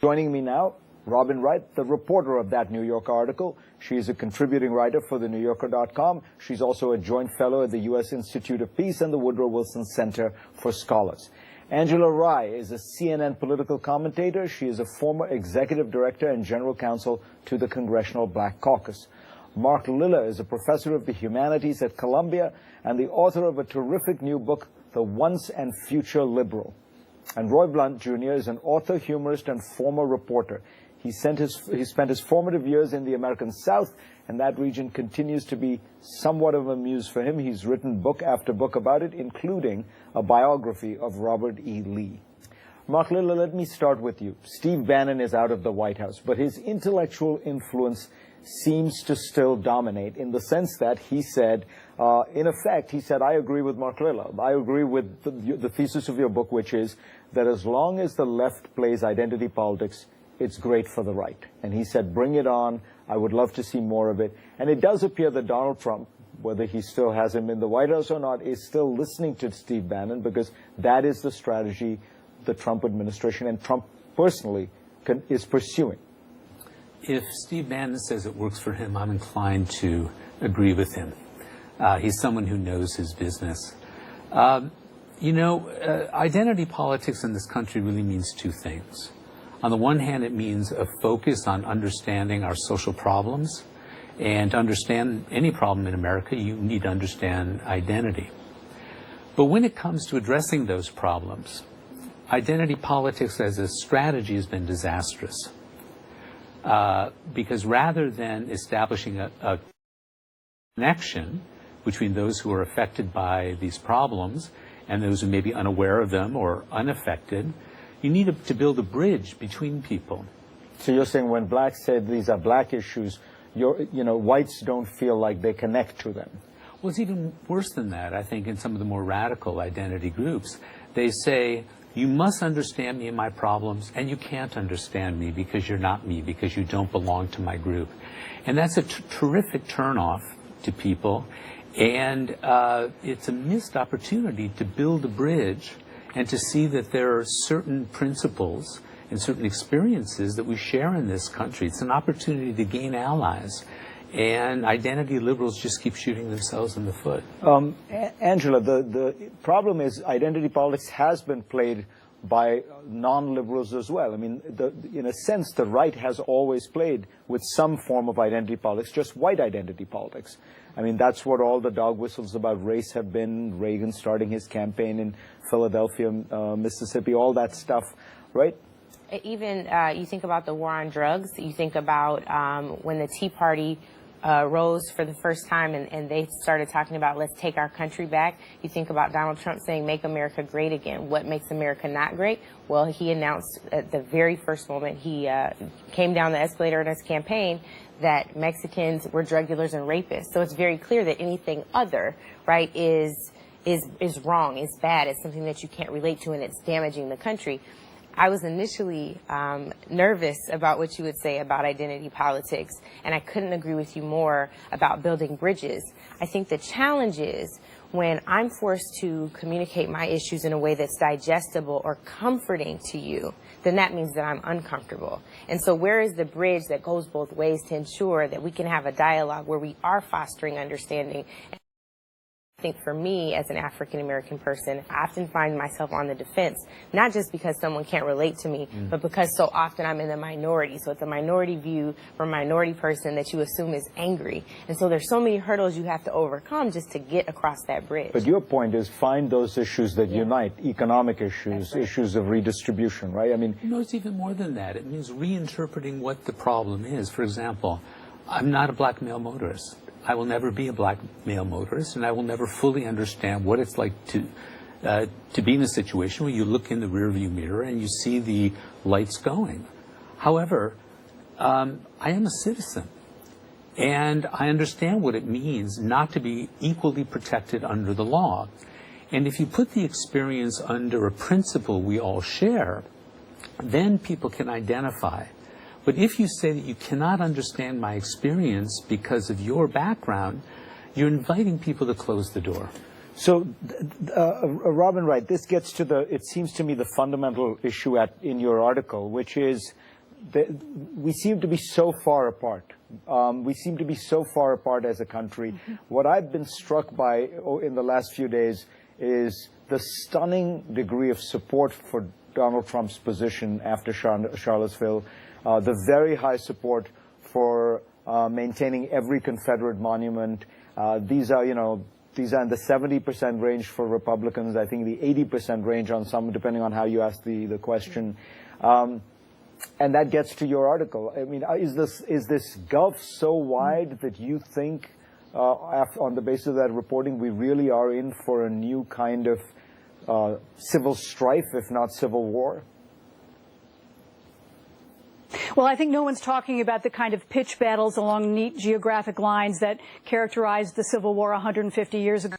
Joining me now, Robin Wright, the reporter of that New York article. She is a contributing writer for thenewyorker.com. She's also a joint fellow at the U.S. Institute of Peace and the Woodrow Wilson Center for Scholars. Angela Rye is a CNN political commentator. She is a former executive director and general counsel to the Congressional Black Caucus. Mark Lilla is a professor of the humanities at Columbia and the author of a terrific new book, The Once and Future Liberal. And Roy Blunt, Jr. is an author, humorist, and former reporter. He spent his formative years in the American South, and that region continues to be somewhat of a muse for him. He's written book after book about it, including a biography of Robert E. Lee. Mark Lilla, let me start with you. Steve Bannon is out of the White House, but his intellectual influence seems to still dominate in the sense that he said, in effect, he said, I agree with Mark Lilla. I agree with the thesis of your book, which is that as long as the left plays identity politics, it's great for the right. And he said, bring it on. I would love to see more of it. And it does appear that Donald Trump, whether he still has him in the White House or not, is still listening to Steve Bannon, because that is the strategy the Trump administration and Trump personally is pursuing. If Steve Bannon says it works for him, I'm inclined to agree with him. He's someone who knows his business. Identity politics in this country really means two things. On the one hand, it means a focus on understanding our social problems. And to understand any problem in America, you need to understand identity. But when it comes to addressing those problems, identity politics as a strategy has been disastrous. Because rather than establishing a connection between those who are affected by these problems and those who may be unaware of them or unaffected, you need to build a bridge between people. So you're saying when blacks say these are black issues, whites don't feel like they connect to them? Well, it's even worse than that, I think, in some of the more radical identity groups. They say, you must understand me and my problems, and you can't understand me because you're not me, because you don't belong to my group. And that's a terrific turnoff to people, and it's a missed opportunity to build a bridge and to see that there are certain principles and certain experiences that we share in this country. It's an opportunity to gain allies. And identity liberals just keep shooting themselves in the foot. Angela, the problem is identity politics has been played by non-liberals as well. I mean, in a sense, the right has always played with some form of identity politics, just white identity politics. I mean, that's what all the dog whistles about race have been, Reagan starting his campaign in Philadelphia, Mississippi, all that stuff, right? Even you think about the war on drugs, you think about when the Tea Party rose for the first time and they started talking about let's take our country back. You think about Donald Trump saying make America great again. What makes America not great? Well, he announced at the very first moment he came down the escalator in his campaign that Mexicans were drug dealers and rapists. So it's very clear that anything other, right, is wrong, is bad, it's something that you can't relate to and it's damaging the country. I was initially nervous about what you would say about identity politics, and I couldn't agree with you more about building bridges. I think the challenge is when I'm forced to communicate my issues in a way that's digestible or comforting to you, then that means that I'm uncomfortable. And so where is the bridge that goes both ways to ensure that we can have a dialogue where we are fostering understanding? I think for me, as an African-American person, I often find myself on the defense, not just because someone can't relate to me, but because so often I'm in the minority. So it's a minority view from a minority person that you assume is angry. And so there's so many hurdles you have to overcome just to get across that bridge. But your point is find those issues that unite, economic issues, right, issues of redistribution, right? I mean, no, it's even more than that. It means reinterpreting what the problem is. For example, I'm not a black male motorist. I will never be a black male motorist, and I will never fully understand what it's like to be in a situation where you look in the rearview mirror and you see the lights going. However, I am a citizen, and I understand what it means not to be equally protected under the law. And if you put the experience under a principle we all share, then people can identify. But if you say that you cannot understand my experience because of your background, you're inviting people to close the door. So, Robin Wright, this gets to it seems to me, the fundamental issue in your article, which is we seem to be so far apart. We seem to be so far apart as a country. What I've been struck by in the last few days is the stunning degree of support for Donald Trump's position after Charlottesville, the very high support for maintaining every Confederate monument. These are in the 70% range for Republicans, I think the 80% range on some, depending on how you ask the question. And that gets to your article. I mean, is this gulf so wide that you think, on the basis of that reporting, we really are in for a new kind of civil strife, if not civil war? Well, I think no one's talking about the kind of pitch battles along neat geographic lines that characterized the Civil War 150 years ago.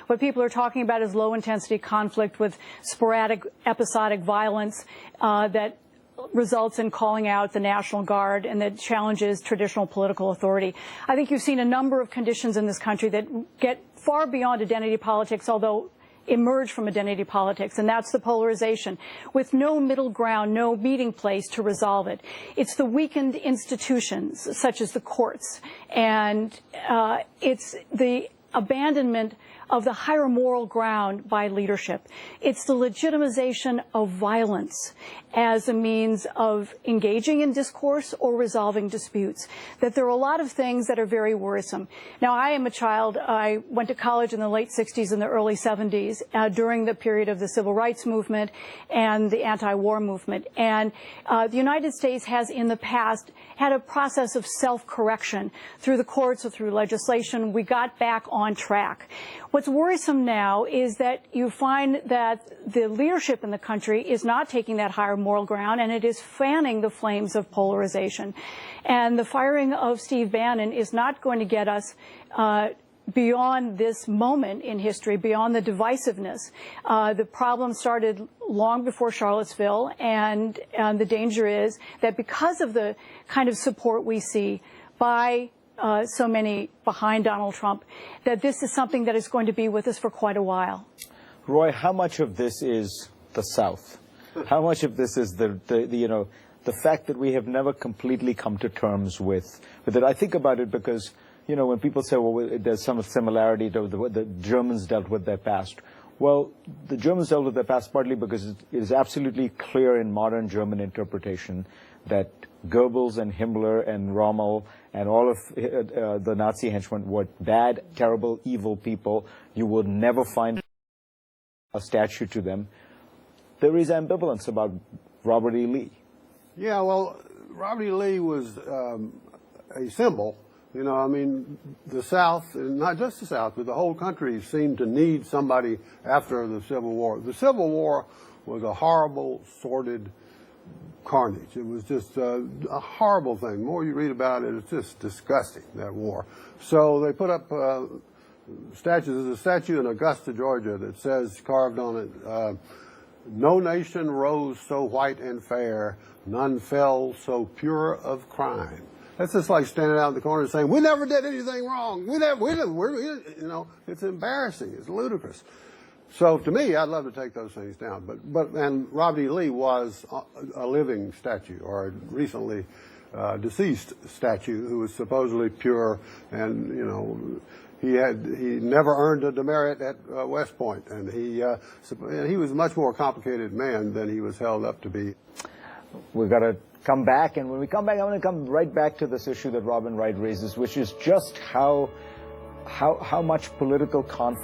What people are talking about is low-intensity conflict with sporadic, episodic violence that results in calling out the National Guard and that challenges traditional political authority. I think you've seen a number of conditions in this country that get far beyond identity politics, although emerge from identity politics, and that's the polarization, with no middle ground, no meeting place to resolve it. It's the weakened institutions, such as the courts, and it's the abandonment of the higher moral ground by leadership. It's the legitimization of violence as a means of engaging in discourse or resolving disputes. That there are a lot of things that are very worrisome. Now, I am a child. I went to college in the late 60s and the early 70s during the period of the civil rights movement and the anti-war movement. And the United States has in the past had a process of self-correction through the courts or through legislation. We got back on track. What's worrisome now is that you find that the leadership in the country is not taking that higher moral ground, and it is fanning the flames of polarization. And the firing of Steve Bannon is not going to get us beyond this moment in history, beyond the divisiveness. The problem started long before Charlottesville, and the danger is that because of the kind of support we see by so many behind Donald Trump, that this is something that is going to be with us for quite a while. Roy, how much of this is the South? How much of this is the fact that we have never completely come to terms with it? I think about it because, when people say, well, there's some similarity to what the Germans dealt with their past. Well, the Germans dealt with their past partly because it is absolutely clear in modern German interpretation that Goebbels and Himmler and Rommel and all of the Nazi henchmen were bad, terrible, evil people. You will never find a statue to them. There is ambivalence about Robert E. Lee. Yeah, well, Robert E. Lee was a symbol. The South, and not just the South, but the whole country seemed to need somebody after the Civil War. The Civil War was a horrible, sordid carnage. It was just a horrible thing. The more you read about it, it's just disgusting, that war. So they put up statues. There's a statue in Augusta, Georgia that says, carved on it, no nation rose so white and fair, none fell so pure of crime. That's just like standing out in the corner saying, we never did anything wrong. It's embarrassing. It's ludicrous. So to me, I'd love to take those things down. And Robert E. Lee was a living statue, or a recently deceased statue, who was supposedly pure, and he never earned a demerit at West Point, and he was a much more complicated man than he was held up to be. We've got to come back, and when we come back, I want to come right back to this issue that Robin Wright raises, which is just how much political conflict